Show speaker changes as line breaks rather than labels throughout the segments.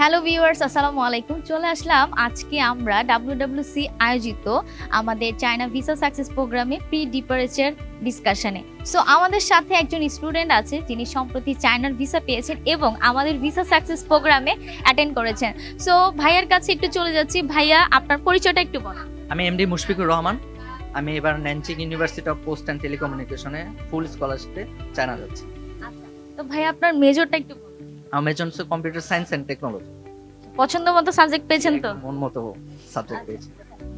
Hello viewers, আসসালামু আলাইকুম। চলে আসলাম আজকে আমরা ডাব্লিউডাব্লিউসি আয়োজিত আমাদের চায়না ভিসা সাকসেস প্রোগ্রামে প্রি ডিপারেচার ডিসকাশনে। সো আমাদের সাথে একজন স্টুডেন্ট আছে যিনি সম্প্রতি চায়নার ভিসা পেয়েছেন এবং আমাদের ভিসা সাকসেস প্রোগ্রামে অ্যাটেন্ড করেছেন। সো ভাইয়ার কাছে একটু চলে যাচ্ছি। ভাইয়া, আপনার পরিচয়টা একটু বলুন।
আমি এমডি মুশফিকুর রহমান। আমি এবার Nanjing university of post and টেলিকমিউনিকেশনে ফুল স্কলারশিপে চায়না যাচ্ছি।
আচ্ছা, তো ভাইয়া আপনার মেজরটা একটু বলুন।
আমার মেজর হচ্ছে কম্পিউটার সায়েন্স অ্যান্ড টেকনোলজি।
পছন্দ মতো সাবজেক্ট পেয়েছেন তো?
মন মতো সাবজেক্ট পেয়েছি।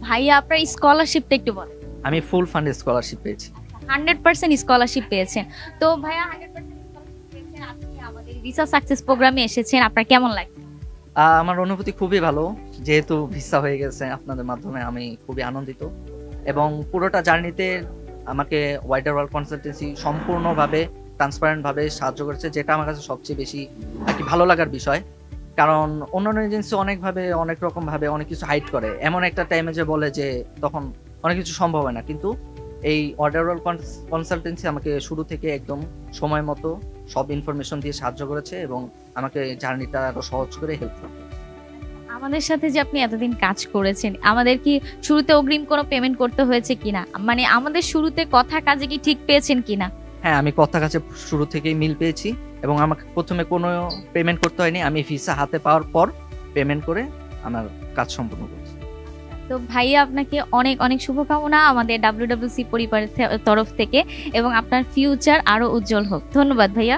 ভাইয়া, আপনার স্কলারশিপটা একটু বলেন।
আমি ফুল ফান্ড স্কলারশিপ পেয়েছি।
100% স্কলারশিপ পেয়েছেন। তো ভাইয়া 100% স্কলারশিপ পেয়েছেন, আপনি আমাদের ভিসা সাকসেস প্রোগ্রামে এসেছেন, আপনার কেমন লাগছে?
আমার অনুভূতি খুবই ভালো, যেহেতু ভিসা হয়ে গেছে আপনাদের মাধ্যমে আমি খুবই আনন্দিত। এবং পুরোটা জার্নিতে আমাকে ওয়াইডার ওয়ার্ল্ড কনসালটেন্সি সম্পূর্ণভাবে ট্রান্সপারেন্টভাবে সাহায্য করেছে, যেটা আমার কাছে সবচেয়ে বেশি আর কি ভালো লাগার বিষয়। কারণ অন্যান্য এজেন্সি অনেকভাবে অনেক রকমভাবে অনেক কিছু হাইড করে, এমন একটা টাইমে যে বলে যে তখন অনেক কিছু সম্ভব হয় না। কিন্তু এই ওয়াইডার ওয়ার্ল্ড কনসালটেন্সি আমাকে শুরু থেকে একদম সময় মতো সব ইনফরমেশন দিয়ে সাহায্য করেছে এবং আমাকে জার্নিটা আরো সহজ করে হেল্প করে।
আমাদের সাথে যে আপনি এতদিন কাজ করেছেন, আমাদের কি শুরুতে অগ্রিম কোনো পেমেন্ট করতে হয়েছে কিনা, মানে আমাদের শুরুতে কথা কাজে কি ঠিক পেয়েছেন কিনা?
হ্যাঁ, আমি কথা কাছে শুরু থেকেই মিল পেয়েছি এবং আমাকে প্রথমে কোনো পেমেন্ট করতে হয়নি। আমি ভিসা হাতে পাওয়ার পর পেমেন্ট করে আমার কাজ সম্পূর্ণ করেছি।
তো ভাইয়া, আপনাকে অনেক অনেক শুভকামনা আমাদের ডাব্লিউডাব্লিউসি পরিবারের তরফ থেকে, এবং আপনার ফিউচার আরো উজ্জ্বল হোক। ধন্যবাদ ভাইয়া।